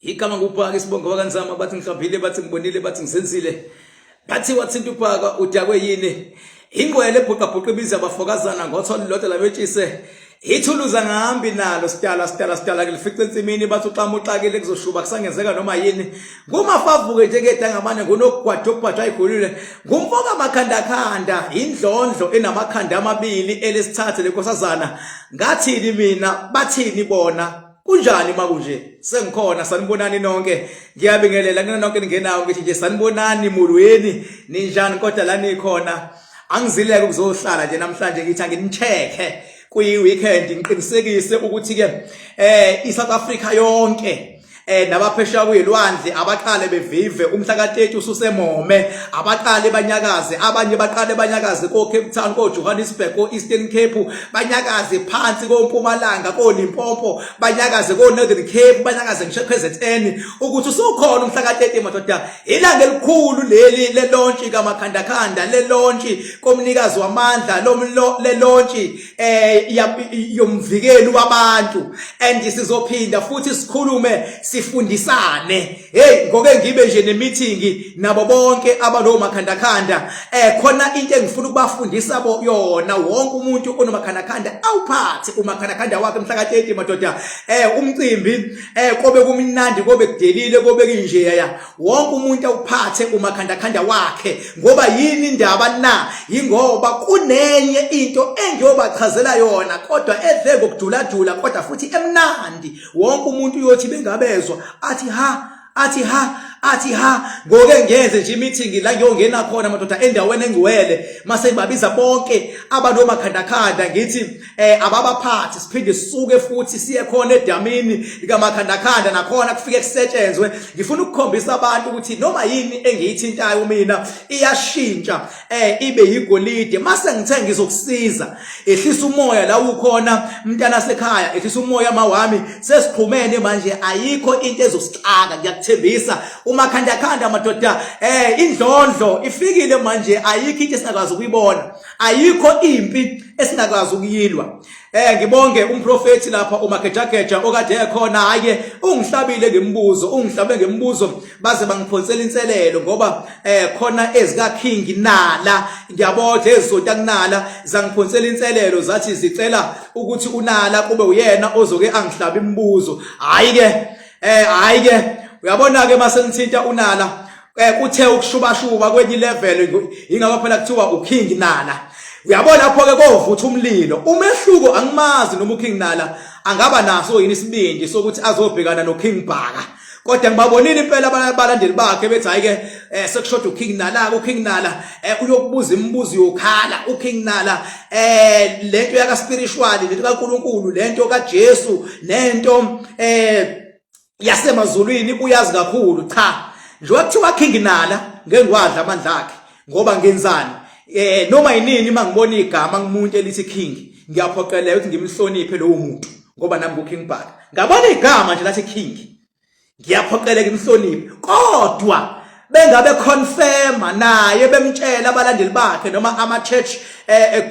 Igama nguBhaka isibongo wakanzama bathi ngihlabhile bathi ngibonile bathi ngisenzile. Bathi wathinta uBhaka udakwe yini? Ingwele ebhuqabhuqa ibiza abafokazana ngotholo lodwa labetshise. Ithuluza ngahambi nalo sitala ngilifice ensimini bathi uqamuxakile kuzoshuba kusangenzeka noma yini. Ngumafavuke nje ngedangamane ngonokugwada okubhadwa igolile. Ngumfoka amakhanda indlondlo enamakhanda amabili elesithathe lenkosazana. Ngathini mina bathini bona? Kunjani makunje sengikhona sanibonani nonke ngiyabingelela kena nonke ningenawo ngithi nje sanibonani mulweni ninjani kodwa la nikhona angizileke ukuzohlala nje namhlanje ngithi anginicheke kuyi weekend ngiqinisekise ukuthi ke iSouth Africa yonke nabaphesha kuyilwandle abaqale bevive umhla ka30 ususemome abaqale banyakaze abanye baqale banyakaze ko Cape Town ko Johannesburg ko Eastern Cape banyakaze phansi ko Mpumalanga ko Limpopo banyakaze ko Northern Cape banyakaze ngisho KZN ukuthi usukhona umhla ka30 madoda ilanga elikhulu leli le launch kaMakhandakanda le launch komnikazi wamandla le launch yomvikeli wabantu and sizophinda futhi sikhulume sifundisane ngoke ngibe nje nemeeting nabo bonke abalo makhandakanda khona into engifuna ukubafundisa yona wonke umuntu onomakhandakanda awuphathe umakhandakanda wakhe mhla ka30 madoda umcimbi kobe kumnandi kobe kudelile kobe kunjeya wonke umuntu awuphathe umakhandakanda wakhe ngoba yini indaba na ingoba kunenye into engiyobachazela yona kodwa edle ngokudula kodwa futhi emnandi wonke umuntu uyothi bengabezwa athi ha ngoke ngenze nje meeting la ngiyongena khona madoda endaweni engcwele mase babiza bonke abanomakhandakanda ngithi ababaphathi siphinde sisuke futhi siye khona edamini likamakhandakanda nakhona kufike kusetshenzwe ngifuna ukukhombisa abantu ukuthi noma yini engiyithintayo mina iyashintsha ibe yigolide mase ngithe ngizokusiza ehlisa umoya la ukhona mntana sekhaya ehlisa umoya mawami sesiqhumene manje ayikho into ezosixaka ngiyakuthembisa umakhandakanda madoda indlondlo ifikile manje ayikho into esingakwazi ukuyibona ayikho impi esingakwazi ukuyilwa ngibonge umprofeti lapha uMagejageja okade ekhona haye ungihlabile ngembuzo baze bangiphonsela inselelo ngoba khona ezika king nala ngiyabotha ezizota kunala zangiphonsela inselelo zathi zicela ukuthi unala kube uyena ozoke angihlaba imibuzo hayi ke uyabona ke mase ngithinta unala kuthe ukushubashuba kwenye level ingaba phela kuthiwa uking nala uyabona lapho ke kovutha umlilo umehluko angimazi noma uking nala angaba naso yini isibindi sokuthi azobhekana noking Bhaka kodwa ngibabonile impela abalandeli bakhe bethi hayi ke sekushoda uking nala uyokubuza imibuzo yokhala uking nala lento yaka spiritual lento kaNkulunkulu lento kaJesu nento yasemazulwini uyazi kakhulu cha njengoba kuthiwa king nala ngeke ngwadla amandla akhe ngoba ngenzani noma yinini mangibona igama ngumuntu elithi king ngiyaphoqeleka ukuthi ngimhloniphe lowo muntu ngoba nami kuking Bhaka ngabona igama nje lathi king ngiyaphoqeleka imhloniphe kodwa bengabe confirma naye bemtshela abalandeli bakhe noma ama church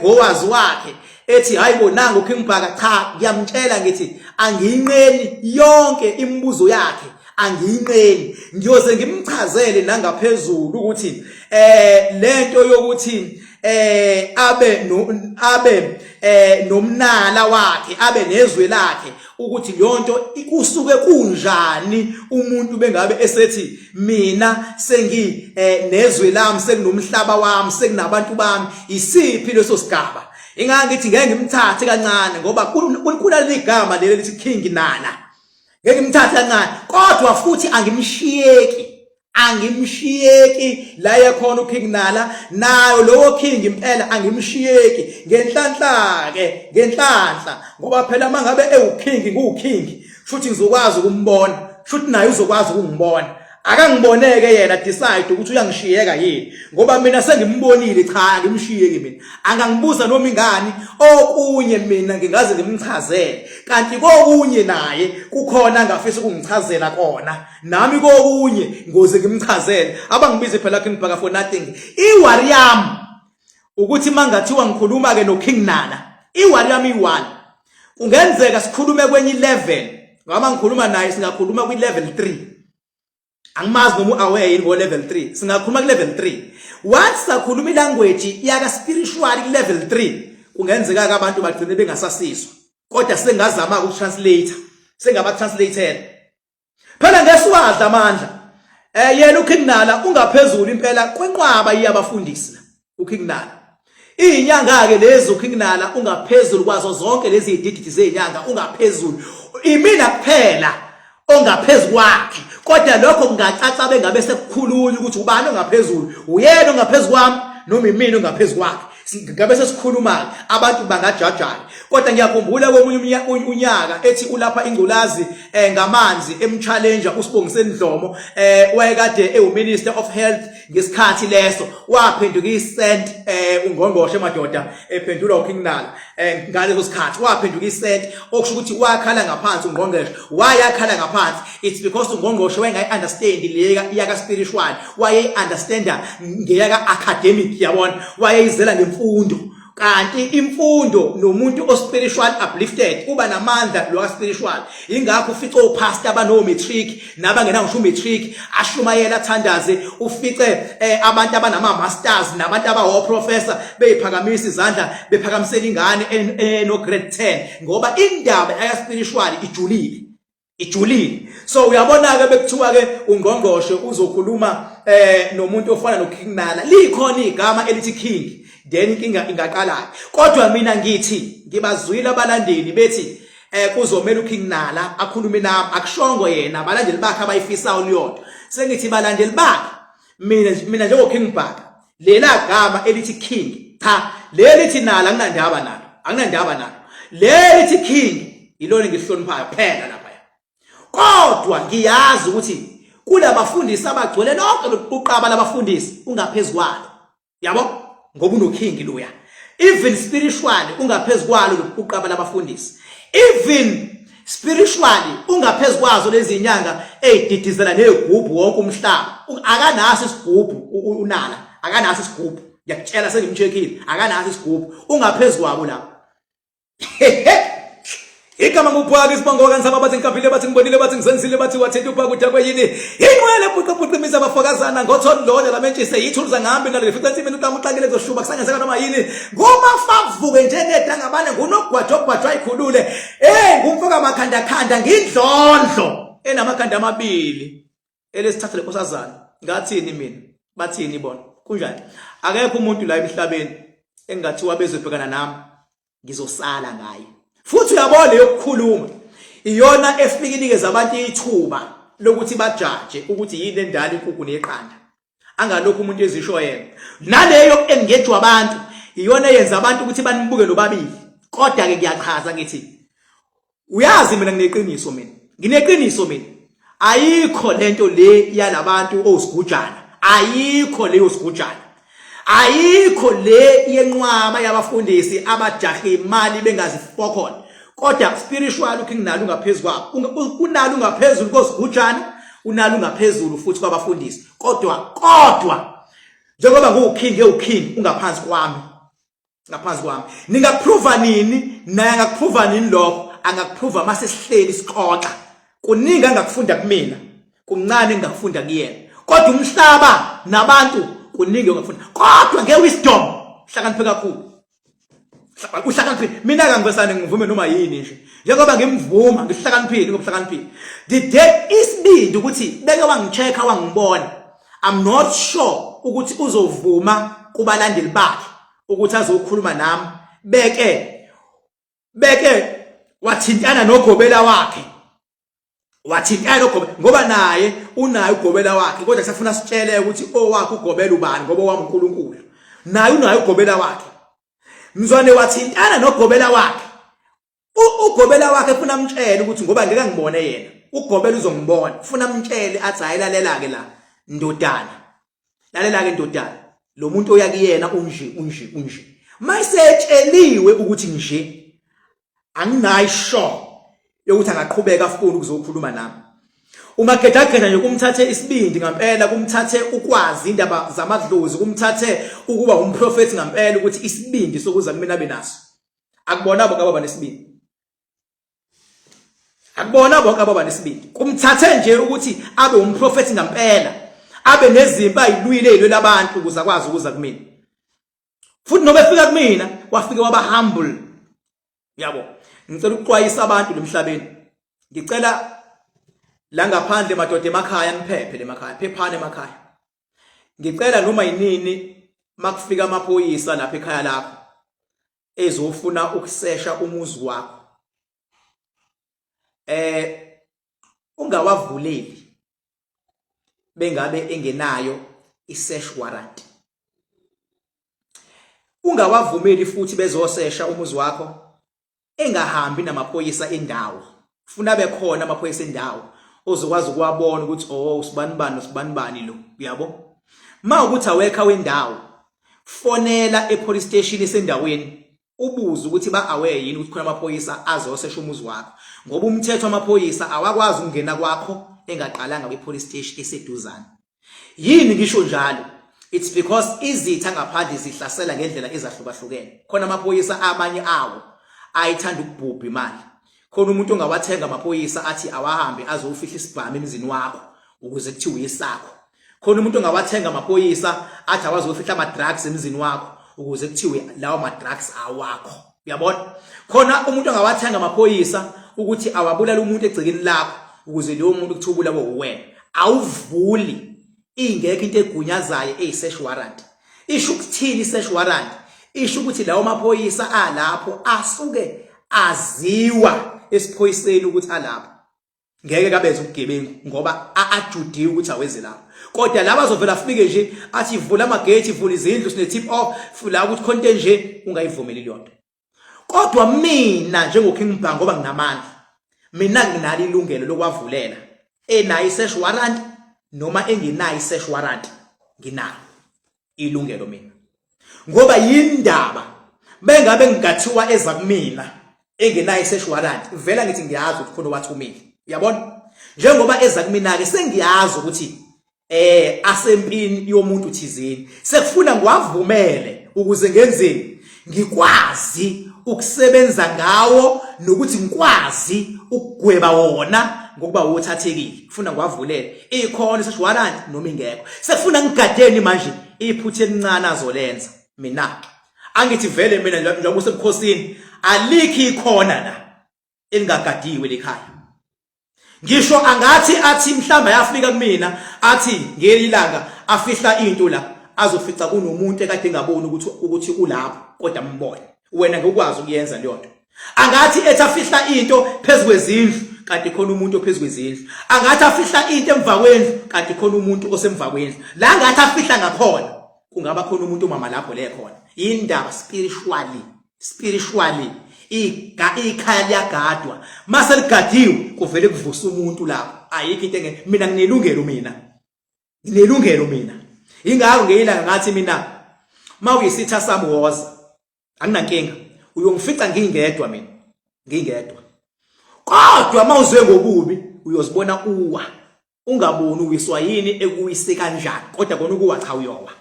goers wakhe ethi hayibo nanga uking Bhaka cha ngiyamtshela ngithi angiyinqeni yonke imibuzo yakhe angiyinqeni ngiyoze ngimchazele nangaphezulu ukuthi lento yokuthi abe nomnala wakhe abe nezwe lakhe ukuthi yonto ikusuke kunjani umuntu bengabe esethi mina sengi nezwe lami senginomhlaba wami senginabantu bami isiphi leso sigaba ingangithi ngeke ngimthathe kancane ngoba kukhona ligama leli lithi king nala ngeke ngimthathe kancane kodwa futhi angimshiyeki la yakhona uking nala nayo lowo king impela angimshiyeki ngenhlanhla ngoba phela mangabe ewuking nguking futhi ngizokwazi ukumbona futhi naye uzokwazi ukungibona akangiboneke yena decide ukuthi uyangishiyeka yini ngoba mina sengimbonile cha ngimshiyeki mina angangibuza noma ingani okunye mina ngingaze ngimchazele kanti kokunye naye kukhona ngafisa ukungichazela kona nami kokunye ngoze ngimchazele abangibize phela king Bhaka for nothing iwari yami ukuthi mangathiwa ngikhuluma ke no king nala iwari yami i1 kungenzeka sikhulume kwenye level Ngama ngikhuluma naye singakhuluma kwi level 3. Angimazi noma aware yini ngo level 3. Singakhuluma ku level 3. Once sakhuluma ilanguage yaka spiritual ku level 3, kungenzeka ke abantu bagcine bengasasizwa. Kodwa sengazama ukutranslate. Sengaba translated. Phela ngeswadla amandla. Yena uKingnala ungaphezulu impela kwenqwaba iyabafundisi uKingnala. Inyanga ke lezi uKingnala ungaphezulu kwazo zonke lezi idididi zenyanga ungaphezulu. Imina kuphela ongaphezulu kwakhe. Kodwa lokho kungacaca bengabe sekukhulula ukuthi ubani ongaphezulu. Uyena ongaphezulu kwami noma imina ongaphezulu kwakhe. Ngabe sesikhuluma abantu bangajajana. Kodwa ngiyakhumbula komunye unyaka ethi ulapha ingculazi ngamanzi emchallenger uSibongiseni Dlomo wayekade eWminister of Health ngesikhathi leso waphenduka isent ungqongqoshe madoda ephendula uKingnala ngaleso sikhathi waphenduka isent okusho ukuthi wakhala ngaphansi ungqongqoshe wayakhala ngaphansi. It's because ungqongqoshe wayengayi understand le yaka spiritual waye understanda ngeyaka academic yabona wayeyizela ngemfundo. Kanti imfundo nomuntu ospiritual uplifted uba namandla lo spiritual. Ingakho ufice opastor abano matric nabangena ngisho matric ashumayela athandaze ufice abantu abanama masters nabantu abawo professor beyiphakamisa izandla bephakamisela ingane no grade 10 ngoba indaba ya spiritual ijulile. So uyabona ke bekuthiwa ke ungqongqoshe uzokhuluma nomuntu ofana noKingnala likhona igama elithi king. Then inkinga ingaqala. Kodwa mina ngithi ngibazwile abalandeli bethi kuzomela uKingnala akhulume nami akushongo yena abalandeli bakhe abayifisayo liyodwa. Sengithi balandeli bakhe mina njengo King Bhaka lela gama elithi king cha lelithi nala anginandaba nalo lelithi king ilona ngihloniphayo phela lapha. Kodwa ngiyazi ukuthi kulabafundisi abagcwele lonke lokuqaba labafundisi ungaphezulu kwalo. Yabo ngoba unoking loya. Even spiritually ungaphezulu kwalo lokuqaba labafundisi. Even spiritually ungaphezulu kwazo lezi inyanga ezididizela nezigubhu wonke umhlaba. Akanaso isigubhu unala, akanaso isigubhu. Ngiyakutshela sengimcheckile, akanaso isigubhu. Ungaphezulu kwabo lapho. Igama ngubhaka isibongo kansaba bathi ngikaphile bathi ngibonile bathi ngizenzile bathi wathenda ubhaka ukuthi akweyini inqwele buqabuqimisa abafokazana ngotholo lona lamentshise yithuluza ngihambe nale futhi ensimini uqamuqakile ezoshuba kusangenzeka noma yini ngomafavuke njengeda ngabane ngunogwadogwadwa ayikhulule ngumfoka makhanda khanda ngindlondlo enamakhanda amabili elesithatha lenkosazana ngathini mina bathini bona kunjani akekho umuntu la emhlabeni engathiwa bezobhekana nami ngizosala ngaye. Futhi uyabona yokukhuluma iyona efikinikeza abantu ithuba lokuthi bajaje ukuthi yini endala inkukhu neqanda angalokho umuntu ezisho yena. Naleyo engagejwa abantu iyona yenza abantu ukuthi banibuke lobabili. Kodwa ke ngiyachaza ngithi uyazi mina ngineqiniso mina ayikho lento le yalabantu osigujana ayikho leyo sigujana ayikho le yenqwaba yabafundisi abajahe imali bengazifokhona. Kodwa spiritual uKingnala ungaphezulu kwabo unalo ungaphezulu kosigujana unalo ungaphezulu futhi kwabafundisi. Kodwa njengoba uking ungaphansi kwami ningaprova nini naye angakuprova nini lokho angakuprova mase sihleli sixoxa kuningi angakufunda kumina kuncane engakufunda kuyena. Kodwa umhlaba nabantu kuningi ongafunda kodwa ngewisdom hlakaniphe kakhulu uhlakaniphe. Mina kangivesane ngivume noma yini nje njengoba ngimvuma ngihlakaniphile ngokuhlakaniphile. The day isibindi ukuthi beke wangichecka wangibona I'm not sure ukuthi uzovuma kubalandeli bakhe ukuthi azokhuluma nami beke wathintana nogobela wakhe ngoba naye unayo ugobela wakhe. Kodwa kusafuna sitshele ukuthi owakhe ugobela ubani ngoba wami uNkulunkulu naye unayo ugobela wakhe. Mzwane wathintana nogobela wakhe ugobela wakhe ufuna amtshele ukuthi ngoba ngeke ngibone yena ugobela uzongibona ufuna amtshele athi hayilalela ke la ndodana lalela ke ndodana lo muntu oyakuyena unje mayisetsheliwe ukuthi nje anginayi sure yokuthi angaqhubeka afuna ukuzokhuluma nami. Uma kedagena nje kumthathe isibindi ngempela kumthathe ukwazi indaba zamadlozi kumthathe ukuba umprofeti ngempela ukuthi isibindi sokuza kumina benaso akubona abo ngaba banesibindi akubona bonke ababa nesibindi kumthathe nje ukuthi abe umprofeti ngempela abe nezimba ayilwile ezilwe labantu ukuze akwazi ukuza kumina futhi nobe efika kumina wafike waba humble yabo ngicela ukuxwayisa abantu lemhlabeni ngicela la ngaphandle madoda emakhaya niphephe lemakhaya phephane emakhaya ngicela noma yinini makufika amaphoyisa lapha ekhaya lakho ezofuna ukusesha umuzi wakho ungawavuleli bengabe engenayo i-search warrant ungawavumeli futhi bezosesha umuzi wakho engahambi namaphoyisa endawo funa bekhona amaphoyisa endawo ozokwazi ukuwabona ukuthi usibani lo uyabo mawukuthi awekha wendawo fonela epolice station esendaweni ubuze ukuthi ba-aware yini ukuthi khona amaphoyisa azosesha umuzi wakho ngoba umthetho wamaphoyisa awakwazi ukungena kwakho engaqalanga kwi-police station eseduzane yini ngisho njalo it's because izitha ngaphandle zihlasela ngendlela ezahlukahlukene khona amaphoyisa amanye awo ayithanda ukubhubha imali khona umuntu ongawathenga amaphoyisa athi awahambe azofihla isibhamu emzini wakho ukuze kuthiwe yesakho khona umuntu ongawathenga amaphoyisa athi awazofihla ama-drugs emzini wakho ukuze kuthiwe lawo ma-drugs awakho uyabona khona umuntu ongawathenga amaphoyisa ukuthi awabulala umuntu egcekeni lakho ukuze leyo muntu kuthiwa ubulawe uwena awuvuli ingekho into egunyazayo eyi-search warrant isho ukuthini i-search warrant isho ukuthi lawo maphoyisa alapho asuke aziwa esiphoyiseni ukuthi alapho ngeke kabenze ubugebengu ngoba ajudiwe ukuthi aweze lapho kodwa laba azovela afike nje athi ivula amagate ivula izindlu sine tip off la ukuthi khonto nje ungayivumeli lonto kodwa mina njengoking Bhaka ngoba nginamandla mina nginalo ilungelo lokwavulela enayo i-search warrant noma engenayo i-search warrant nginalo ilungelo mina ngoba yindaba bengabe ngingathiwa eza kumina engenayo i-search warrant vela ngithi ngiyazi ukuthi khona wathumile uyabona njengoba eza kumina ke sengiyazi ukuthi asempini yomuntu thizini sekufuna ngiwavumele ukuze ngenzeni ngikwazi ukusebenza ngawo nokuthi ngikwazi ukugweba wona ngokuba wothathekile ufuna ngiwavulele ikhona i-search warrant noma ingekho sekufuna ngigadeni manje iphuthe elincane azolenza mina angithi vele mina njengoba usebukhosini alikho ikhona la elingagadiwe lekhaya ngisho angathi athi mhlamba yafika kumina athi ngelilanga afihla into la azofica kunomuntu ekade engaboni ukuthi ulapho kodwa mbone wena ngokwazi ukuyenza leyo nto angathi ethi afihla into phezukwezindlu kanti khona umuntu ophezukwezindlu angathi afihla into emva kwendlu kanti khona umuntu osemva kwendlu la ngathi afihla ngakhona kungaba khona umuntu omama lapho le khona indaba spiritually ikhaya liyagadwa mase ligadiwe kuvele kuvusa umuntu lapho ayikho into mina nginelungelo mina ingakho ngeyilanga ngathi mina mawuyisitha sami woza anginankinga uyongifica ngingedwa mina ngingedwa kodwa mawuzwe ngobubi uyozibona uwa ungaboni uwiswa yini ekuwise kanjani kodwa kona ukuwa cha uyowa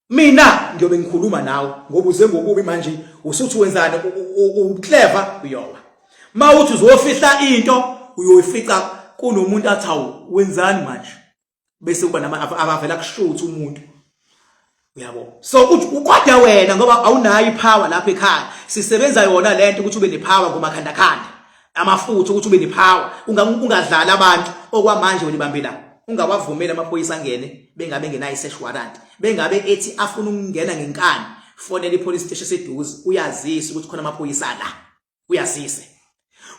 mina ngiyobe ngikhuluma nawe ngoba uze ngobubi manje usuthi wenzani uclever uyowa mawuthi uzofihla into uyoyifica kunomuntu athawu wenzani manje bese kuba abavela kushutha umuntu uyabo so kodwa wena ngoba awunayo ipower lapha ekhaya sisebenza yona lento ukuthi ube nepower ngomakhandakhanda amafutha ukuthi ube nepower ungadlala abantu okwamanje welibambela ungawavumela amaphoyisa angene bengabe ngenayo i-search warrant bengabe ethi afuna ukungena ngenkani fonela i-police station seduze uyazisa ukuthi khona amaphoyisa la uyazise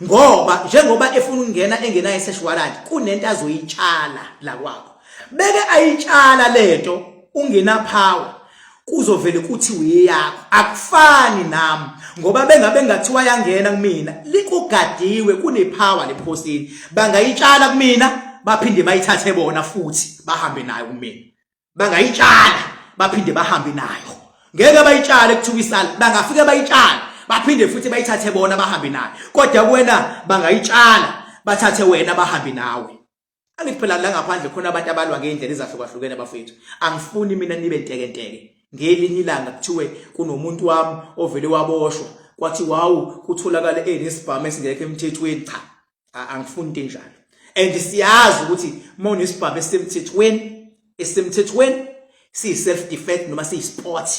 ngoba njengoba efuna ukungena engenayo i-search warrant kunento azoyitshala la kwakho beke ayitshala lento ungena power kuzovele kuthi uyeyakho akufani nami ngoba bengabe ngathiwa yangena kumina likugadiwe kunepower lephosini bangayitshala kumina baphinde bayithathe bona futhi bahambe nayo kumina bangayitshala baphinde bahambe nayo ngeke bayitshale kuthiwa isala bangafike bayitshale baphinde futhi bayithathe bona bahambe nayo kodwa kuwena bangayitshala bathathe wena bahambe nawe angithi phela la ngaphandle khona abantu abalwa ngeindlela ezahlukahlukene abafethu angifuni mina nibe ntekenteke ngelinye ilanga kuthiwe kunomuntu wami ovele waboshwa kwathi wawu kutholakala enesibhamu esingekho emthethweni cha angifuni into enjalo. And siyazi ukuthi mawune isibhamu esemthethweni si self defense noma si sport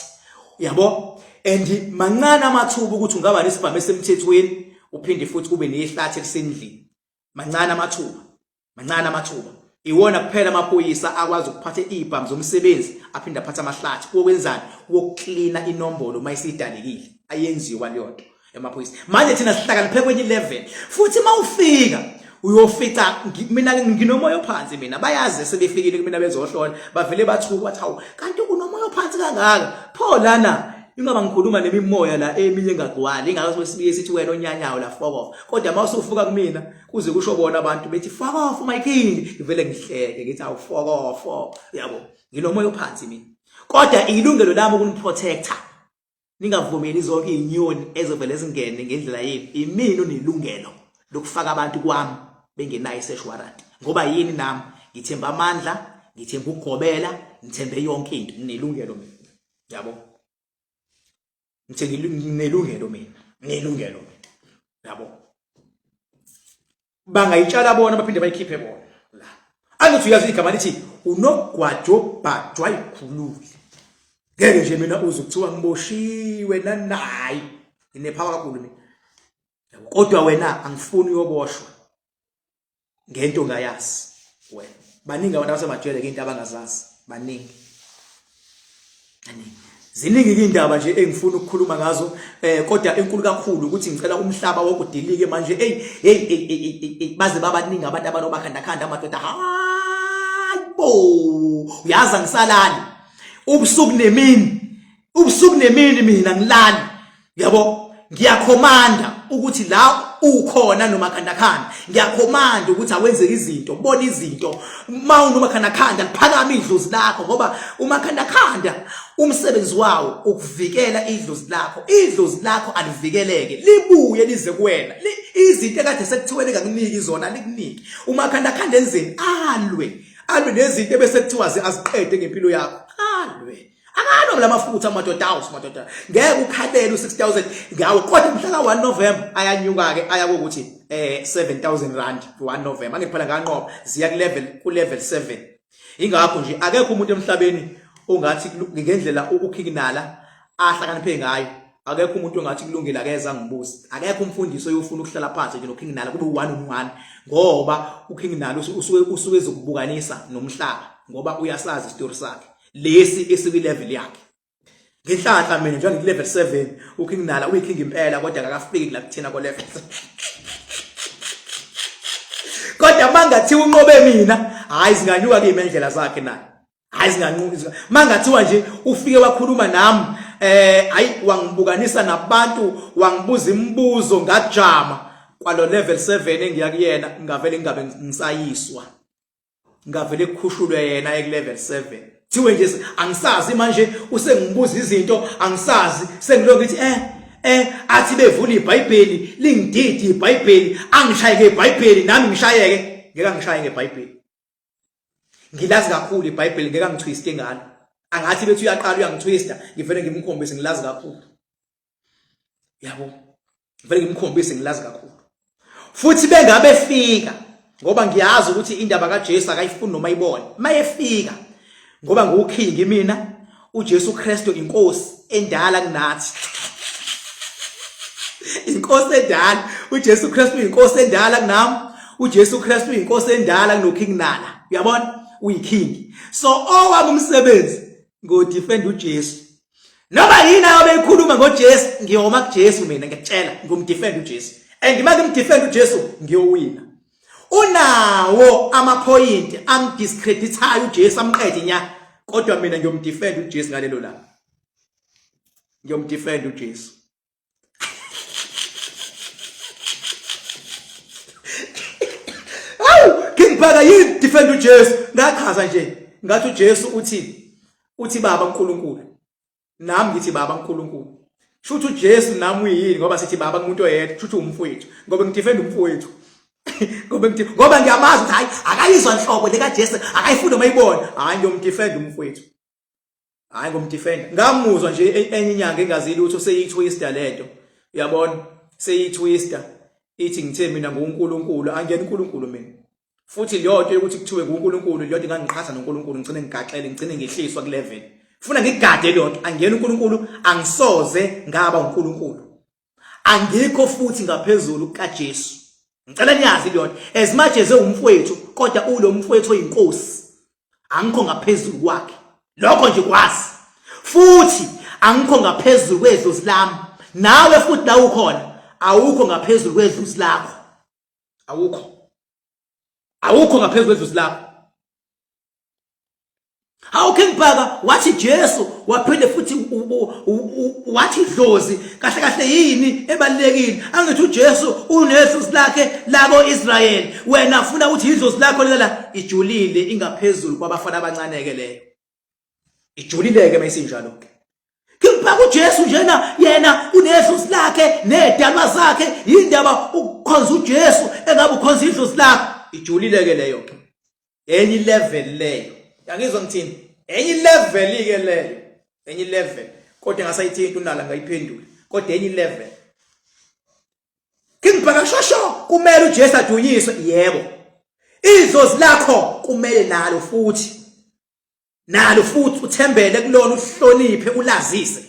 yabo. And mancane amathuba ukuthi ungaba nesibhamu esemthethweni uphinde futhi kube nehlathi elisendlini. Mancane amathuba. Iwona kuphela amaphoyisa akwazi ukuphatha izibhamu zomsebenzi aphinda aphatha amahlathi okwenzani wokucleana inombolo mayisidalekile. Ayenziwa leyo nto emaphoyisa. Manje thina sihlakaniphe kwenye level futhi mawufika uyofica mina nginomoya ophansi mina bayazi sebefikile kumina bezohlola bavele bathuka bathi hawu kanti kunomoya ophansi kangaka pho lana ingaba ngikhuluma nemimoya la eminye engagcwali ingakaso sibiye sithi wena onyanyawo la fuck off kodwa mawusufuka kumina kuze kusho bona abantu bethi fuck off my king ngivele ngihleke ngithi awu fuck off yabo nginomoya ophansi mina kodwa ilungelo lami ukuniprotector ningavumeli zonke inyoni ezovela ezingene ngendlela yenu imini onelungelo lokufaka abantu kwami bengenayo search warrant ngoba yini nami ngithemba amandla ngithemba ukugobela ngithembe yonke into nginelungelo mina yabo nelungelo mina yabo bangayitshala bona baphinde bayikhiphe bona la angithi uyazi igama lithi unogwajo bhajwa ikhululi ngeke nje mina uze kuthiwa ngiboshiwe nanayi nginephawa kakhulu mina kodwa wena angifuni uyoboshwa ngento ngayazi wena baningi abantu abasemajele into abangazazi baningi ziningi indaba nje engifuna ukukhuluma ngazo kodwa enkulu kakhulu ukuthi ngicela umhlaba wokudilike manje hey baze babaningi abantu abanomakhandakhanda amadoda hayibo uyazi ngisalani ubusuku nemini mina ngilani yabo ngiyakhomanda ukuthi la ukhona nomakhandakhanda ngiyakhomanda ukuthi awenze izinto bona izinto mawunomakhandakhanda liphakama idlozi lakho ngoba umakhandakhanda umsebenzi wawo ukuvikela idlozi lakho alivikeleke libuye lize kuwena izinto ekade sekuthiwele ngakuniki izona likuniki umakhandakhanda enzeni alwe nezinto bese kuthiwa aziqede ngempilo yakho akano lamafutha amadoda ngeke ukhalele u6000 ngawo kodwa mhla ka1 November ayanyuka ke aya ukuthi 7000 rand ku1 November angiphela nganqoba ziya ku level 7 ingakho nje akekho umuntu emhlabeni ongathi ngendlela ukukhikinala ahlakaniphe ngayo akekho umuntu ongathi kulungile akeza ngibuza akekho umfundiso oyofuna ukuhlala phansi nje nokhikinala kube 1-on-1 ngoba ukhikinala usuke ezokubukanisa nomhlaba ngoba uyasazi istory sakhe lesi esibi level yakhe ngenhlanhla mina nje ngi level 7 ukhinginala uyiking impela kodwa akafiki la kuthina ko level kodwa mangathiwa unqobe mina hayi zinganyuka ke imendlela zakhe naye hayi zinganqunqizwa mangathiwa nje ufike wakhuluma nami hayi wangibukanisa nabantu wangibuza imibuzo ngajama kwalo level 7 engiyakuyena ngavele ngabe ngisayiswa ngavele kukhushulwe yena ek level 7 thiwe nje angisazi manje usengibuza izinto angisazi sengiloko ngithi athi bevula iBhayibheli lingididi iBhayibheli angishayeke iBhayibheli nami ngishayeke ngeke ngishaye ngeBhayibheli ngilazi kakhulu iBhayibheli ngeke ngitwiste ngalo angathi bethu uyaqala uyangitwista ngivele ngimkhombise ngilazi kakhulu yabo ngivele ngimkhombise ngilazi kakhulu futhi bengabe fika ngoba ngiyazi ukuthi indaba kaJesu akayifuni noma ayibone mayefika ngoba ngukhingi mina uJesu Kristu inkosi endala kunathi inkosi endala uJesu Kristu inkosi endala kunami uJesu Kristu inkosi endala kunoking nala uyabona uyiking so owami umsebenzi ngo defend uJesu noma yini ayobe ikhuluma ngoJesu ngiyoma kuJesu mina ngiyakutshela ngomdefend uJesu and manje ngimdefend uJesu ngiyowina unawo amaphoint angidiscreditayo uJesu amqede nya kodwa mina ngiyomdefend uJesu ngalelo la ngiyomdefend uJesu Bhaka yini defend uJesu ngachaza nje ngathi uJesu uthi baba uNkulunkulu nami ngithi baba uNkulunkulu shuthi uJesu nami uyini ngoba sithi baba umuntu oyedwa shuthi umfowethu ngoba ngidefend umfowethu ngoba ngiyamazi ukuthi hayi akayizwa inhloko leka Jesu akayifuna mayibona hayi ngiyomdefend umfowethu hayi ngomdefend ngamuzwa nje enye inyanga engazili ukuthi useyitwister lento uyabona seyitwister ithi ngithe mina nguNkulunkulu angiyena uNkulunkulu mina futhi leyo nto ukuthi kuthiwe nguNkulunkulu leyo nto ngangiqhatha noNkulunkulu ngicine ngigaxele ngicine ngihliswa ku level funa ngigade leyo nto angiyena uNkulunkulu angisoze ngaba uNkulunkulu angikho futhi ngaphezulu kaJesu ngicela niyazi leyo nto as much as umfowethu kodwa ulo mfowethu oyinkosi angikho ngaphezulu kwakhe lokho nje kwazi futhi angikho ngaphezulu kwedlozi lami nawe futhi la ukhona awukho ngaphezulu kwedlozi lakho awukho ngaphezulu kwedlozi lakho how can Bhaka wathi Jesu waphinde futhi wathi idlozi kahle kahle yini ebalekile angithi uJesu unedlozi lakhe lako Israel wena ufuna ukuthi idlozi lakho lela ijulile ingaphezulu kwabafana abancane ke leyo ijulileke mayisinjalo ke Bhaka uJesu njena yena unedlozi lakhe nedalwa zakhe indaba ukukhonza uJesu engabe ukhonza idlozi lakhe ijulileke leyo ke enye level leyo yangizwa ngithini enye level ke leyo enye level kodwa ngasayithinta unala ngayiphendula kodwa enye level Bhaka shosho kumele uJesu adunyiswe yebo idlozi lakho kumele nalo futhi uthembele kulona uhloniphe ulazise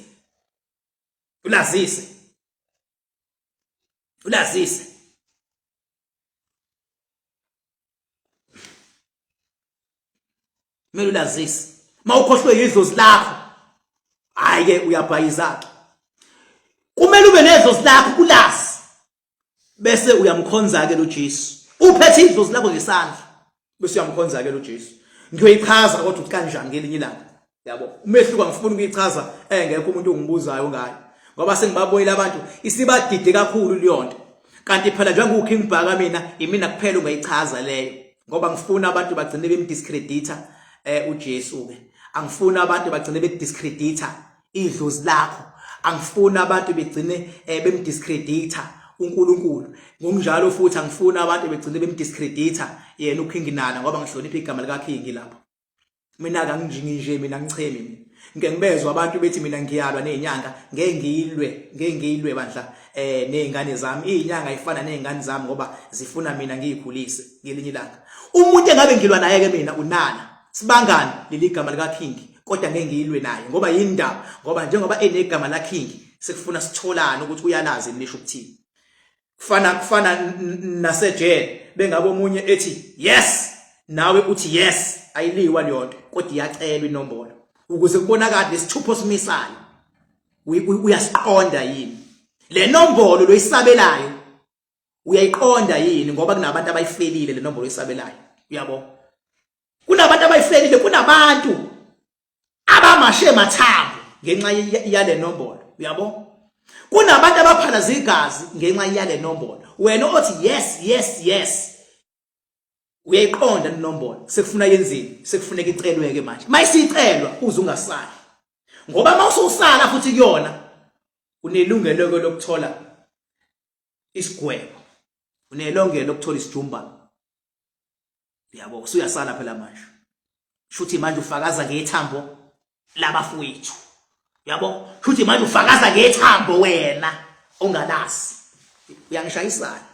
kumele ulazise mawukhohlwe idlozi lakho hayi ke uyabhayizaka kumele ube nedlozi lakho ulazi bese uyamkhonza ke loJesu uphethe idlozi lakho ngesandla bese uyamkhonza ke loJesu ngiyoyichaza kodwa ukuthi kanjani ngelinye ilanga yabo umehluko ngifuna ukuyichaza engekho umuntu ongibuzayo ngayo ngoba sengibabonile abantu isibadide kakhulu leyonto kanti phela njengoku Bhaka mina kuphela ungayichaza leyo ngoba ngifuna abantu bagcine bemdiscredita uJesu ke angifuna abantu bagcine bediscredita idlozi lakho angifuna abantu begcine bemdiscredita uNkulunkulu ngokunjalo futhi angifuna abantu begcine bemdiscredita yena uKinginana ngoba ngihlonipha igama lika King lapho mina akangijingi nje mina ngichemi ngeke ngibezwe abantu bethi mina ngiyalwa nezinyanga ngeke ngiyilwe bandla nezingane zami izinyanga ifana nezingane zami ngoba zifuna mina ngiyikhulise ngelinye ilanga umuntu engabe ngilwa naye ke mina unana sibangani leli gama lika King kodwa ngeke ngiyilwe naye ngoba yindaba ngoba njengoba enegama la King sekufuna sitholana ukuthi uyalazi nisho ukuthini kufana nasejele bengabe omunye ethi yes nawe uthi yes ayiliwa leyonto kodwa iyacelwa inombolo ukuze kubonakala lesithupho simisayo uyasiqonda yini le nombolo loyisabelayo uyayiqonda yini ngoba kunabantu abayifelile le nombolo oyisabelayo uyabo kunabantu abayifelile kunabantu abamashe mathambo ngenxa yale nombolo uyabo kunabantu abaphalaza igazi ngenxa yale nombolo wena othi yes uyayiqonda inombolo sekufuna yenzini sekufuneka icelweke manje mayisicelwa uze ungasali ngoba mawususala futhi kuyona unelungelo lokuthola isigwebo unelungelo lokuthola isijumba yabo usuyasala phela manje shuthi manje ufakaza ngethambo labafowethu yabo shuthi manje ufakaza ngethambo wena ongalazi uyangishayisana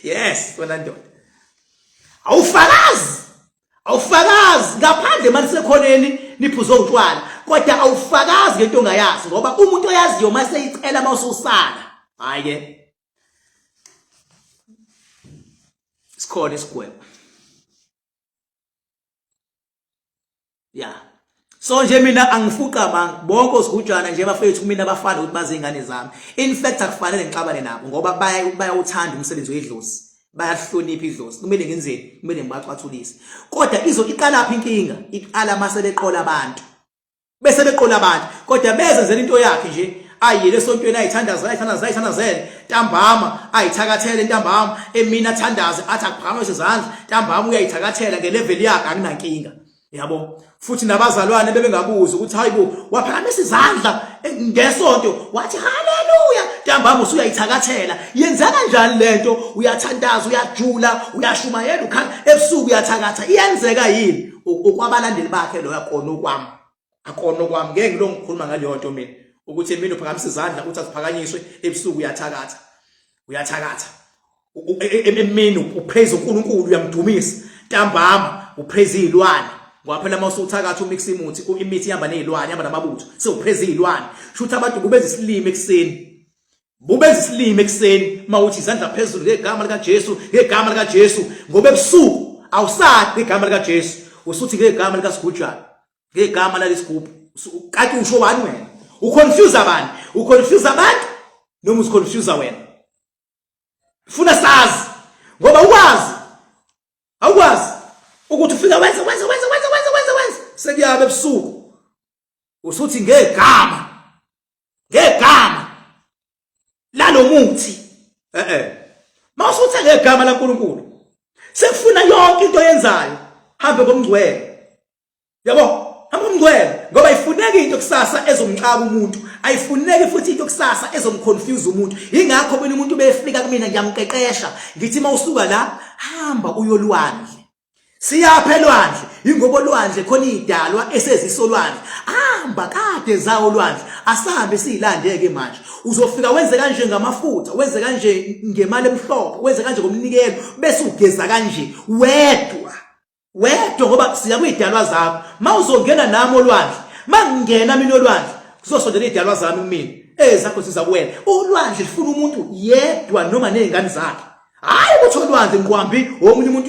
yes wena ndoda awufakazi ngaphandle manje sekhoneni niphuzo utshwala kodwa awufakazi ngento ongayazi ngoba umuntu oyaziyo mase icela mawususala hayi ke sikhona isigwebo so nje mina angifuqa bonke osigujana nje bafethu mina abafana ukuthi baze ingane zami in fact akufanele ngixabane nabo ngoba bayawuthanda umsebenzi wedlozi bayahlonipha idlozi kumele ngenzeni kumele ngibaxwathulise kodwa iqalapha inkinga iqala mase beqola abantu bese beqola abantu kodwa bezenzela into yakhe nje ayile esontweni ayithandazele ntambama ayithakathele ntambama emina thandaze athi akuphakamise izandla ntambama uyayithakathela ngelevel yakhe akunankinga yabo futhi nabazalwane bebengabuza ukuthi hayibo waphakamisa izandla ngesonto wathi haleluya ntambama usuyayithakathela yenza kanjani lento uyathandaza uyajula uyashumayela ukhala ebusuku uyathakatha iyenzeka yini okwabalandeli bakhe lo yakona okwami akona okwami ngeke ngilongikhuluma ngaleyo nto mina ukuthi emini uphakamisa izandla uthi aziphakanyiswe ebusuku uyathakatha emini upraise uNkulunkulu uyamdumisa ntambama upraise izilwane ngoba phela mase uthakatha umix imuthi imithi ihamba nezilwane ihamba namabutho sewupraise izilwane shuthi abantu kubenza isilimo ekseni mawuthi izandla phezulu ngegama lika Jesu ngoba ebusuku awusadi ngegama lika Jesu usuthi ngegama lika Sigujana ngegama lalesigubhu kanti usho bani wena uconfuse abantu noma uziconfuse wena funa sazi ngoba awukwazi ukuthi ufika wenze sekuyabe ebusuku usuthi ngegama lalo muthi mawusuthi ngegama laNkulunkulu sekufuna yonke into yenzayo hambe ngomngcwele yabo hamba ngomngcwele ngoba ifuneka into kusasa ezomxaka umuntu ayifuneki futhi into kusasa ezomconfuse umuntu ingakho bona umuntu befika kumina ngiyamqeqesha ngithi mawusuka la hamba uyolwandle siyapha elwandle ingoba olwandle khona idalwa esezisolwandle hamba kade zawo olwandle asahambe siyilandeke manje uzofika wenze kanje ngamafutha wenze kanje ngemali emhlophe wenze kanje ngomnikelo bese ugeza kanje wedwa ngoba siya kuyidalwa zakho mawuzongena nami olwandle mangena mina olwandle kuzosondela idalwa zami kumina ezakho sizakuwena olwandle lifuna umuntu yedwa noma nezingane zakhe hayi ukuthi olwandle ngiqwambi omunye umuntu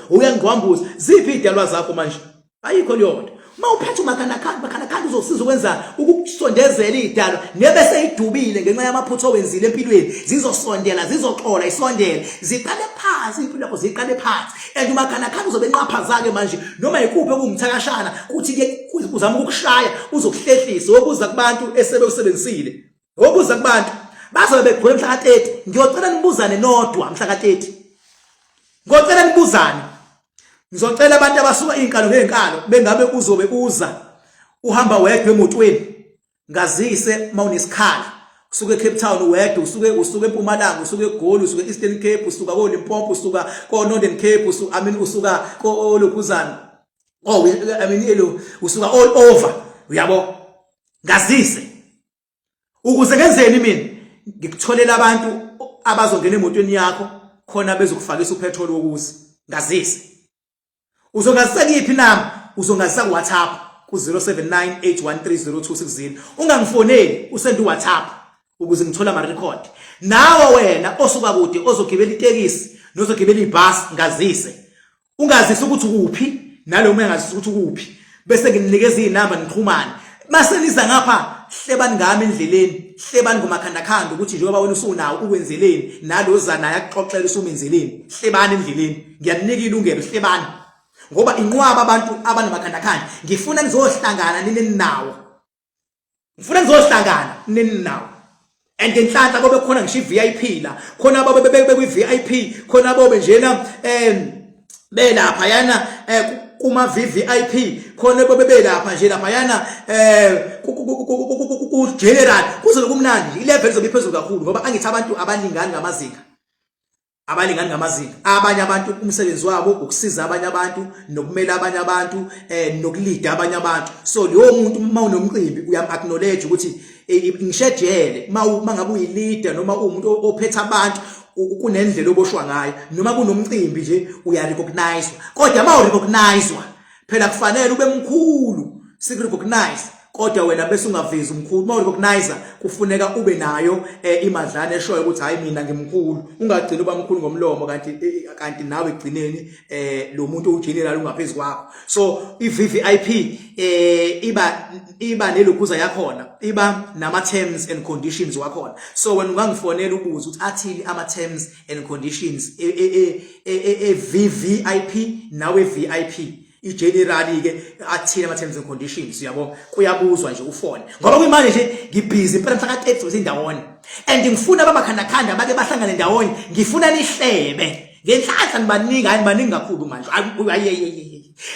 uyangqwambuza ziphi idalwa zakho manje ayikho leyo nto mawuphethe umakhanakhandu uzosiza ukwenza ukusondezela idalwa nebese idubile ngenxa yamaphutho wenzile empilweni zizosondela zizoxola isondele ziqale phansi impilo yakho ziqale phansi and umakhanakhandu uzobe enqapha zake manje noma ikuphi okumthakashana kuthi ke uzama ukukushaya uzokuhlehlisa wokuza kubantu esebewusebenzisile wokuza kubantu bazobe begcwele mhla ka-30 ngiyocela nibuzane nodwa mhla ka-30 ngiyocela nibuzane ngizocela abantu abasuka inkalo ngenkalo bengabe uzobe uza uhamba wedwa emotweni ngazise mawunesikhala usuke eCape Town wedwa usuke eMpumalanga usuke eGoli usuke eEastern Cape usuka koLimpopo usuka koNorthern Cape usuka koLokuzana usuka all over uyabo ngazise ukuze ngenzeni mina ngikutholela abantu abazongena emotweni yakho khona bezokufakisa upetrol wokuza ngazise uzongazisa kiphi nami uzongazisa ku WhatsApp ku 0798130260 ungangifoneli usende uWhatsApp ukuze ngithola ama record nawe wena osuka kude ozogibela itekisi nozogibela ibhasi ngazise ungazise ukuthi ukuphi naloma engazise ukuthi ukuphi bese nginikeza izinamba nixhumane mase niza ngapha hlebani ngami endleleni hlebani ngomakhandakhanda ukuthi njengoba wena usunawo ukwenzeleni naloza naye akuxoxela usumenzeleni hlebani endleleni ngiyaninika ilungelo hlebani ngoba inqwaba abantu abanamakhandakhanda ngifuna nizohlangana ninawo and ngenhlanhla kobe khona ngisho iVIP la khona ababe bekwi VIP khona ababe njena belapha yana kuma VVIP khona bebelapha nje lapha yana ku general kuzobe kumnandi ilevel izobe iphezulu kakhulu ngoba angithi abantu abalingani ngamazinga abanye abantu umsebenzi wabo ukusiza abanye abantu nokumela abanye abantu nokulida abanye abantu so leyo muntu mawunomqimbi uyam acknowledge ukuthi ngishejele mangabe uyilida noma umuntu ophethe abantu kunendlela oboshwa ngayo noma kunomcimbi nje uyarecognize kodwa mawurecognizewa phela kufanele ube mkhulu sikurecognize kodwa wena bese ungavezi umkhulu mawurecognize kufuneka ube nayo imadlana eshoyo ukuthi hayi mina ngimkhulu ungagcina uba mkhulu ngomlomo kanti nawe egcineni lo muntu ogeneral ungaphezulu kwakho so iVVIP iba nelokhuza yakhona iba nama terms and conditions wakhona so wena ungangifonela ubuza ukuthi athini ama terms and conditions VVIP nawe VIP igenerali ke athina ama terms and conditions yabo kuyabuzwa nje ufone ngoba kuyimanje nje ngibhizi phela mhla ka-30 zindawonye and ngifuna abamakhanda bake bahlangane ndawonye ngifuna nihlebe ngenhlanhla nibaningi kakhulu manje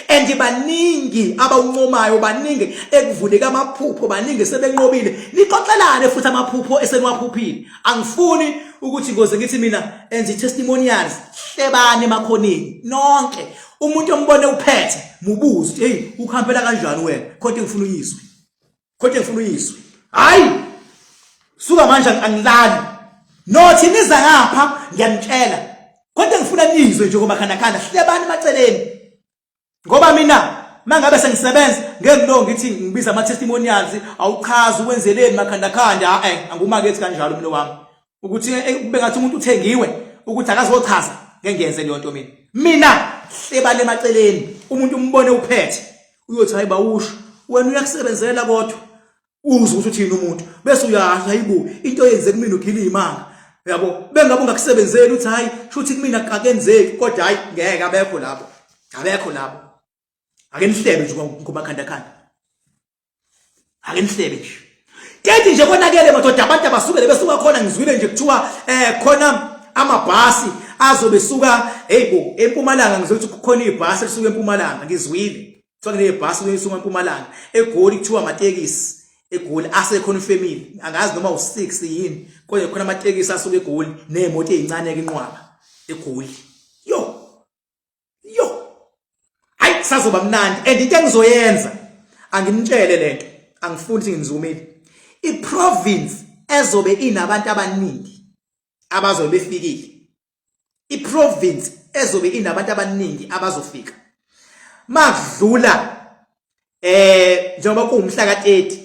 and baningi abawuncomayo baningi ekuvuleka amaphupho baningi sebenqobile nixoxelane futhi amaphupho eseniwaphuphile angifuni ukuthi ngoze ngithi mina enze testimonials hlebane emakhoneni nonke umuntu ombone uphethe mubuze hey ukuhambela kanjani wena kodwa ngifuna uyizwe hayi suka manje angilali nothi niza ngapha ngiyanitshela kodwa ngifuna nizwe nje ngomakhandakhanda hlebani maceleni ngoba mina mangabe sengisebenza ngeke ngilo ngithi ngibiza ama testimonials awuchaza ukwenzeleni makhandakhanda angumakethi kanjalo mina wami ukuthi kube ngathi umuntu uthengiwe ukuthi akazochaza ngeke ngiyenze leyo nto mina hlebani emaceleni umuntu umbone uphethe uyothi hayi bawusho wena uyakusebenzela kodwa uzwe ukuthi uthini umuntu bese uyasho hayibo into yenze kumina ukhila imanga yabo bengabe ungakusebenzeli uthi hayi shuthi kumina akenzeki kodwa hayi ngeke abekho labo ake nihlebe nje ngomakhandakhanda ake nihlebe nje kethi nje konakele madoda abantu abasukele besuka khona ngizwile nje kuthiwa khona amabhasi azobe suka heyibo eMpumalanga ngizwe ukuthi kukhona ibhasi elisuka eMpumalanga ngizwile kuthiwa kunebhasi lisuka eMpumalanga eGoli kuthiwa amatekisi eGoli asekhona ifamily angazi noma u6 yini kodwa khona amatekisi asuka eGoli nemoto ezincane ke inqwaba eGoli yo hayi sazoba mnandi and into engizoyenza anginitshele lento angifuni ukuthi ngizumile iprovince ezobe inabantu abaningi abazobe befikile iprovince ezobe inabantu abaningi abazofika makudlula njengoba kuumhla ka30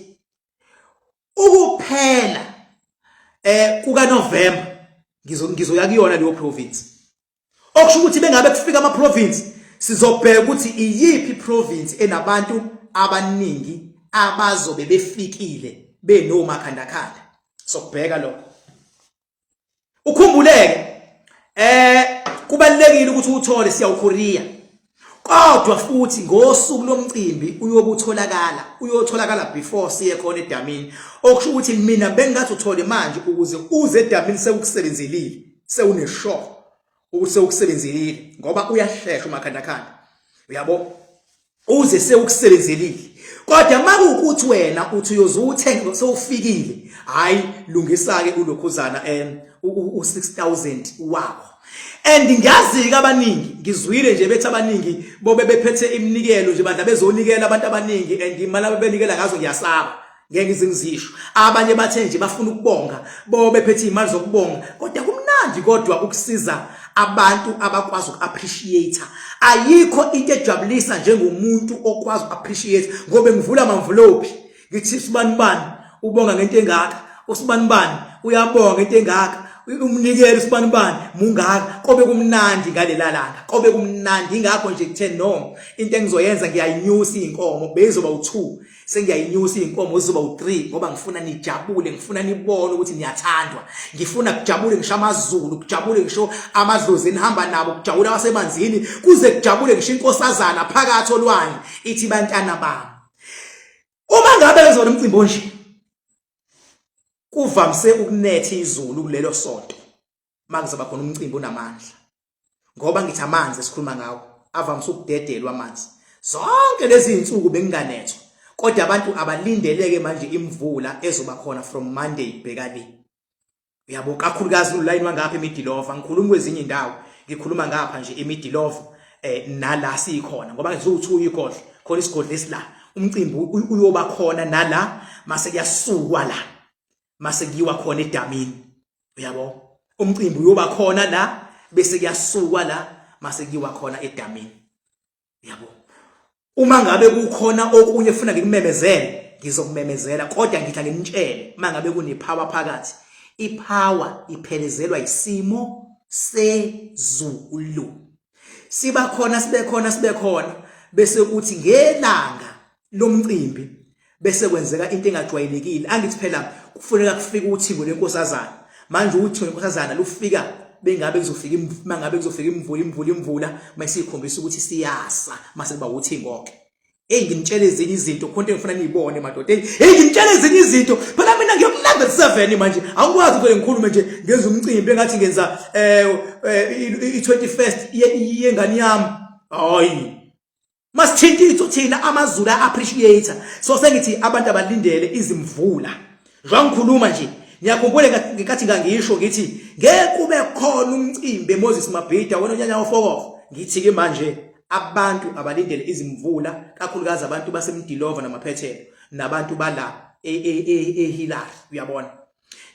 ukuphela kuka November ngizoya kuyona leyo province okusho ukuthi bengabe kufika ama province sizobheka ukuthi iyiphi province enabantu abaningi abazobe befikile benomakhandakhanda sokubheka lokho ukhumbuleke kubalekile ukuthi uthole siyawukhoriya kodwa futhi ngosuku lomcimbi uyotholakala before siye khona edamini okusho ukuthi mina bengathi uthole manje ukuze uze edamini sewukusebenzelile sewuneshow ukuthi sewukusebenzelile ngoba uyahleshwa umakhandakhanda uyabo uze sewukusebenzelile kodwa makuukuthi wena uthi uyozuthenga sewufikile hayi lungisa ke ulokhuzana u6000 wakho and ngiyazi abaningi ngizwile nje bethi abaningi bobe bephethe iminikelo nje bandla bezonikela abantu abaningi and imali abebenikela ngazo ngiyasaba ngeke ngizingizisho abanye bathe nje bafuna ukubonga bobe bephethe imali zokubonga kodwa kumnandi kodwa ukusiza abantu abakwazi ukuappreciate ayikho into ejabulisa njengomuntu okwazi ukuappreciate ngoba ngivula amamvulopi ngithi sibanibani ubonga ngento engaka usibanibani uyabonga ngento engaka umnikelo sibanibani mungaka kobe kumnandi ngalela langa kobe kumnandi ingakho nje kuthe no into engizoyenza ngiyayinyusa inkomo bezoba u2 sengiyayinyusa inkomo zizoba u3 ngoba ngifuna nijabule ngifuna nibone ukuthi niyathandwa ngifuna kujabule ngisho amazulu kujabule ngisho amadlozi enihamba nabo kujabule abasemanzini kuze kujabule ngisho inkosazana phakathi olwandle ithi bantwana bami uma ngabe bezona umcimbi onje kuvamise ukunetha izulu kulelo sonto makuzoba khona umcimbi onamandla ngoba ngithi amanzi esikhuluma ngawo avamise ukudedelwa amanzi zonke lezi insuku benginganethwa kodwa abantu abalindeleke manje imvula ezoba khona from Monday bhekani uyabo kakhulukazi uline wangapha eMidilova ngikhuluma kwezinye indawo ngikhuluma ngapha nje eMidilova nala sikhona ngoba ngizothi uyikhohle khona isigodlo esila umcimbi uyoba khona nala mase kuyasukwa la mase kuyiwa khona edamini uyabo umcimbi uyoba khona la bese kuyasukwa la mase kuyiwa khona edamini uyabo uma ngabe kukhona okunye ufuna ngikumemezele ngizokumemezela kodwa ngithi nginitshele mangabe kunepower phakathi ipower iphelezelwa isimo sezulu siba khona sibe khona bese kuthi ngelanga lomcimbi bese kwenzeka into engajwayelekile angithi phela kufuneka kufike uthingo lenkosazana manje uthingo lenkosazana lufika bengabe kuzofika mangabe kuzofika imvula mayisikhombisa ukuthi siyasa mase kuba uthingo ke nginitshele ezinye izinto khonto engifuna niyibone madoda ngintshele ezinye izinto phela mina ngiyokulanda 7 manje angikwazi ukuthi ngikhulume nje ngenza umcimbi engathi ngenza i21st yengane yami hayi masithintitho thina amazulu appreciate so sengithi abantu abalindele izimvula ngikhuluma nje ngiyakhumbule ngikathi ngangisho ngithi ngeke kube khona umcimbi eMoses Mabhida wena unyanya ofokofo ngithi ke manje abantu abalindele izimvula kakhulukazi abantu baseMidilova namaphethelo nabantu bala ehilayo uyabona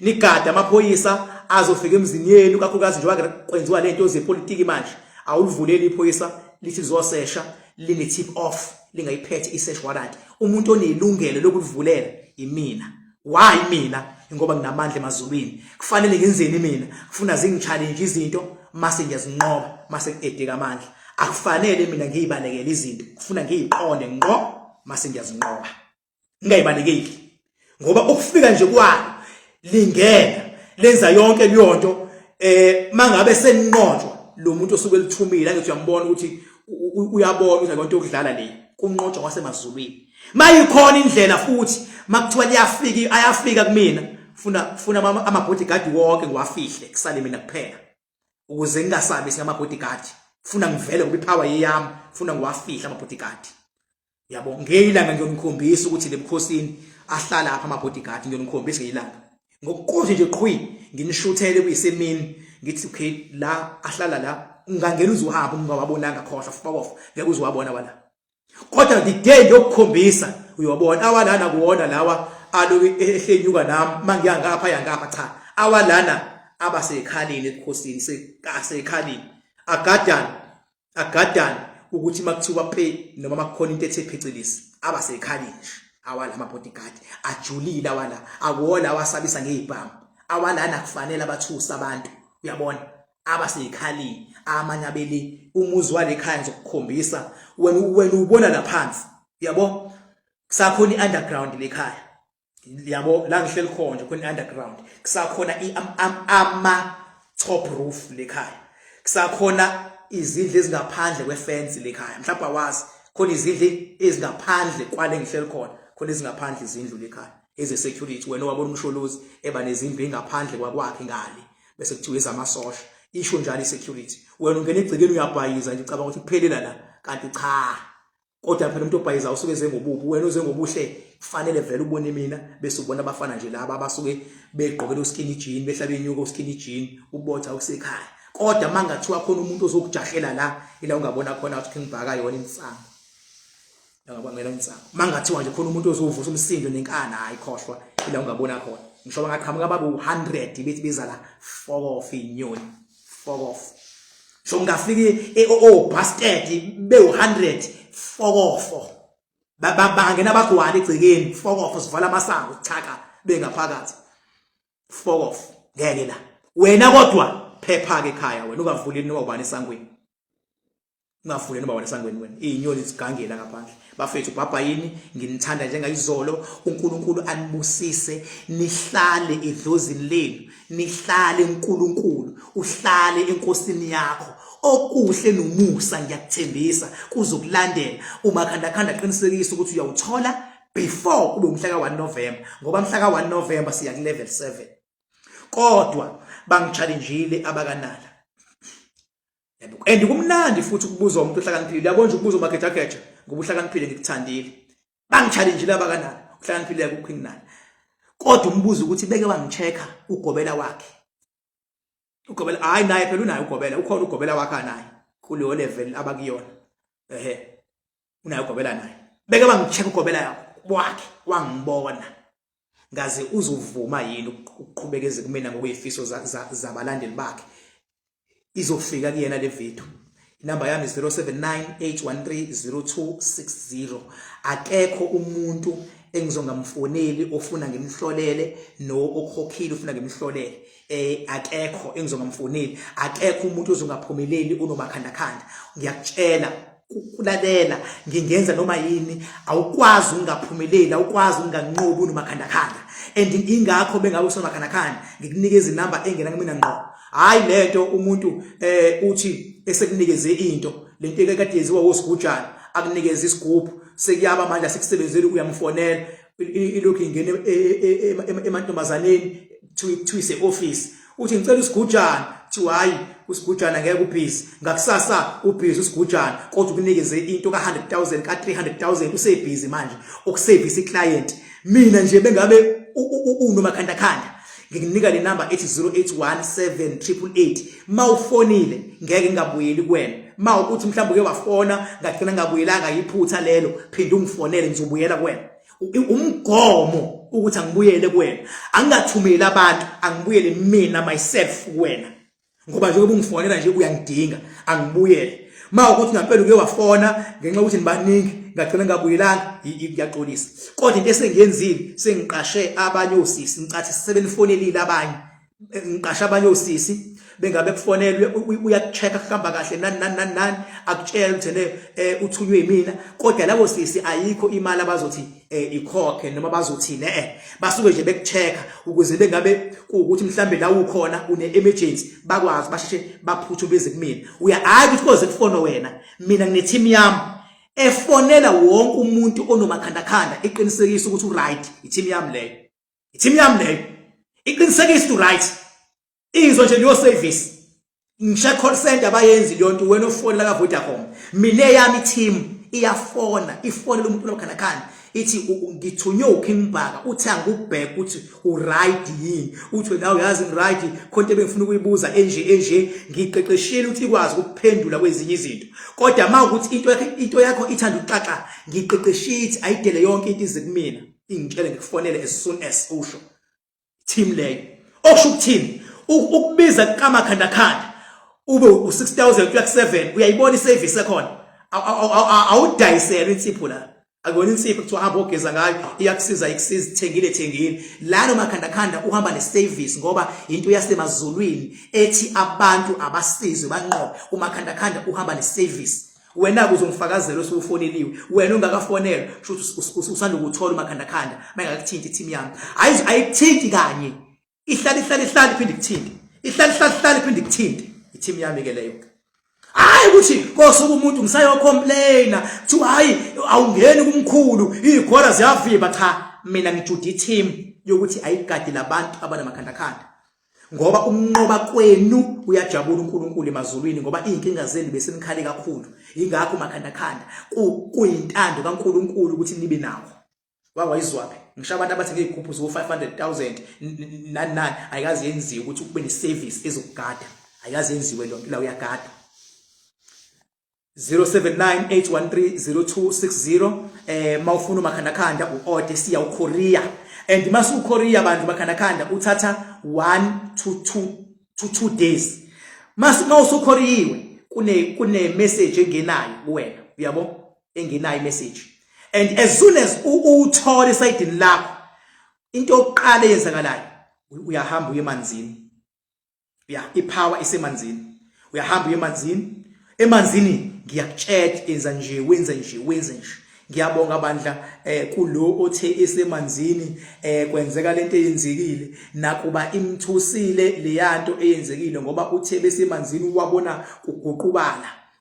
nigada amaphoyisa azofika emzini yenu kakhulukazi njengoba kwenziwa lento zepolitiki manje awulivuleli iphoyisa lithi zosesha line tip off lingayiphethe isearch warrant umuntu onelungelo lokulivulela imina why mina ngoba nginamandla emazulwini kufanele ngenzeni mina kufuna zingichallenge izinto mase ngiyazinqoba mase edeka amandla akufanele mina ngiyibalekele izinto kufuna ngiyiqonde ngqo mase ngiyazinqoba ngingayibalekeli ngoba ukufika nje kwalo lingena lenza yonke leyonto mangabe seninqotshwa lo muntu osuke elithumile ngithi uyambona ukuthi uyabona ukuthi akuyonto yokudlala le kunqotshwa kwasemazulwini mayikhona indlela futhi makuthiwa liyafika ayafika kumina funa ama bodyguard wonke ngiwafihle kusale mina kuphela ukuze ngingasabi singama bodyguard funa ngivele ngoba ipower yeyami funa ngiwafihla ama bodyguard yabo ngeyilanga ngiyomkhombisa ukuthi lebukhosini ahlala apha ama bodyguard ngiyomkhombisa ngeyilanga ngokuqonje nje qhwi nginishuthele kuyisemini ngithi okay la ahlala la ungangena uzuhamba ungawabonanga khohla fuck off ngeke uzwabona wala kodwa the day ngiyokukhombisa uyobona awalana kuona lawa alo ehlenyuka nami mangiyangapha yangapha cha awalana abasekhaleni ebukhosini sekhaleni agadani ukuthi makuthiwa pay noma makukhona into ethe phecelisi abasekhaleni awala ama bodyguard ajulile awala akuwona awasabisa ngezibhamu awalana kufanele abathusa abantu uyabona abasekhaleni amanyabeli umuzi wale ekhaya ngizokukhombisa wena ubona laphansi yabo kusakhona iunderground lekhaya yabo la ngihleli khona nje khona underground kusakhona ama top roof lekhaya kusakhona izindlu ezingaphandle kwefence lekhaya mhlawumbe awazi khona izindlu ezingaphandle kwale ngihleli khona khona ezingaphandle izindlu lekhaya eze security wena wabona umsholozi eba nezindlu engaphandle kwakwakhe ngale bese kuthiwa ezamasosha isho njalo isecurity wena ungena egcikeni uyabhayiza nje ucabanga ukuthi kuphelela la kanti cha kodwa phela umuntu obhayiza usuke ezengobubu wena uzengobuhle kufanele vele ubone mina bese ubona abafana nje laba abasuke begqokela uskinny jean behlabe inyuko uskinny jean ubotha usekhaya kodwa mangathiwa khona umuntu ozokujahlela la ila ungabona khona ukuthi ngibhaka yona insango ngiyabangela insango mangathiwa nje khona umuntu ozovusa umsindo nenkana hayi khohlwa ila ungabona khona ngisho bangaqhamuka babe 100 bethi bezala fuck off inyoni fuck off so ngafike bastard be 100 fuck off bangena bagwala egcikeni fuck off sivala amasango chaka bengaphakathi fuck off ngeke la wena kodwa phepha ke ekhaya wena ungavuleli noma ubani esangweni ungavuleli noma ubani esangweni wena izinyoni zigangela ngaphandle bafethu babhayini nginithanda njengayizolo uNkulunkulu anibusise nihlale edlozini lenu nihlale uNkulunkulu uhlale enkosini yakho okuhle nomusa ngiyakuthembisa kuzokulandela uma khanda qinisekisa ukuthi uyawuthola before kube umhla ka1 November ngoba mhla ka1 November siya ku level 7 kodwa bangichallengeile abakanala yabo and kumnandi futhi ukubuzwa umuntu ohlakaniphile yabona nje ukubuzwa makhejakheja ngoba uhlakaniphile ngikuthandile bangichallengeile abakanala uhlakaniphile kukhingana kodwa umbuzo ukuthi beke wangichecka ugobela wakhe ugobela hayi naye phela unayo ugobela ukhona ugobela wakhe naye kuleyo level abakuyona unayo ugobela naye beke bangichecka ugobela wakhe wangibona ngaze uzovuma yini ukuqhubekeze kumina ngokwezifiso zabalandeli bakhe izofika kuyena le video inamba yami 0798130260 akekho umuntu engizongamfoneli ofuna ngimhlolele no okhokhile ufuna ngimhlolele akekho engizongamfoneli akekho umuntu ozongaphumeleli unomakhanda ngiyakutshela ukulalela ngingenza noma yini awukwazi ungaphumelela awukwazi unganqobi unomakhanda and ingakho bengabe usomakhanda ngikunikeza inamba engena kumina ngqo hayi lento umuntu uthi esekunikeze into lento ekade yenziwa wosigujana akunikeza isigubhu sekuyaba manje asikusebenzele uyamfonela ilokhu ingene emantombazaneni twise office uthi ngicela isigujana thi hayi usigujana ngeke ubhizi ngakusasa ubhizi usigujana kodwa ukunikeze into ka100,000 ka300,000 usebhizi manje ukuservice iclient mina nje bengabe unomakhanda ngikunika le number ethi 081788 mawufonile ngeke ngabuyeli kuwena mawukuthi mhlawumbe uke wafona ngagcina ngabuyelanga yiphutha lelo phinda ungifonele ngizobuyela kuwena umgomo ukuthi angibuyele kuwena, angingathumeli abantu, angibuyele mina myself kuwena, ngoba njengoba ungifonela nje uyangidinga, angibuyele. Mawukuthi ngampela uke wafona ngenxa ukuthi nibaningi ngagcina ngabuyelanga, iyaxolisa. Kodwa into esengiyenzile, sengiqashe abanye osisi, ngicathi sebenifonelile abanye, ngiqashe abanye osisi bengabe kufonelwe uyakuchecka kuhamba kahle nani akutshela ukuthi uthunywe yimina, kodwa labo sisi ayikho imali abazothi ikhokhe noma bazothini basuke nje bekuchecka ukuze bengabe ukuthi mhlambe la ukhona une emergency bakwazi basheshe baphuthume beze kumina. Hayi ukuthi koze kufona wena, mina ngine team yami efonela wonke umuntu onomakhandakhanda iqinisekisa ukuthi uright. I-team yami leyo iqinisekisa right. Izwe nje leyo service ngisha call center abayenzi leyo nto, wena ofonela ka Vodacom, mina yami team iyafona, ifonela umuntu onomakhandakhanda ithi ngithunywe uKing Bhaka, uthi angubheka ukuthi uright yini, uthi nawe uyazi ngiright konke bengifuna ukuyibuza enje ngiqeqeshile ukuthi ikwazi ukuphendula kwezinye izinto. Kodwa mawukuthi into yakho ithanda uqaqa, ngiqeqeshithi ayidele yonke into ize kumina, ingitshele ngikufonele as soon as usho. Team leyo okusho ukuthini, ukubiza kamakhandakhanda ube u6000 kuya ku7, uyayibona iservice ekhona, awudayiselwe insipho la, akubona insipho kuthiwa hamba ogeza ngayo iyakusiza ikusiza thengile lana makhandakhanda uhamba neservice, ngoba into yasemazulwini ethi abantu abasizwe banqobe, umakhandakhanda uhamba neservice. Wena kuze ungifakazele usufoneliwe, wena ungakafonelwa shuthi usanda ukuthola umakhandakhanda mangakuthinti team yami, ayithinti kanye, ihlala iphinde ikuthinti, ihlala iphinde ikuthinti. I-team yami ke leyo. Hayi ukuthi kosuka umuntu ngisayocomplaina kuthiwa hayi awungeni kumkhulu igora ziyaviba, cha, mina ngijuda i-team yokuthi ayigadi labantu abanamakhandakhanda, ngoba umnqoba kwenu uyajabula uNkulunkulu emazulwini, ngoba izinkinga zenu besenikhali kakhulu, ingakho makhandakhanda kuyintando kaNkulunkulu ukuthi nibe nawo. Wawayizwaphi ngisho abantu abathi ngeyigubhu zo500,000 nani ayikazi yenziwe ukuthi kube neservice ezokugada, ayikazi yenziwe lo nto la uyagada. 0798130260 mawufuna umakhandakhanda uorder siya uKorea, and masu uKorea bantu makhandakhanda uthatha 1 to 2 days. Mawusu uKoreiwe kune message engenayo kuwena, uyabo, engenayo message, and as soon as uthola esayidini lakho, into yokuqala eyenzakalayo uyahamba uye emanzini, ipower isemanzini, uyahamba uye emanzini ngiyakutshela enza nje wenza nje. Ngiyabonga bandla kulo othe esemanzini kwenzeka lento eyenzekile, nakuba imthusile leyanto eyenzekile, ngoba uthe besemanzini wabona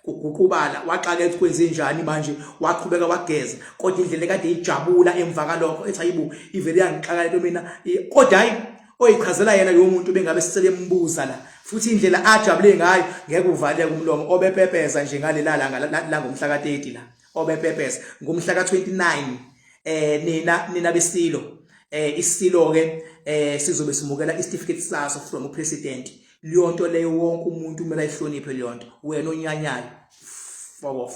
kuguqubala waqala ethi kwenze njani manje, waqhubeka wageza, kodwa indlela kade ijabula emva kalokho ethi hayibo ivele yangixaka lento mina. Kodwa hayi oyichazela yena lo muntu bengabe sicele embuza la, futhi indlela ajabule ngayo ngeke uvaleke umlomo, obepepeza nje ngalela la ngomhla ka30 la, obepepeza ngomhla ka29 nina besilo isilo ke sizobe simukela certificate saso from upresident. Leyo nto leyo wonke umuntu kumele ayihloniphe leyo nto, wena onyanyayo, fuck off.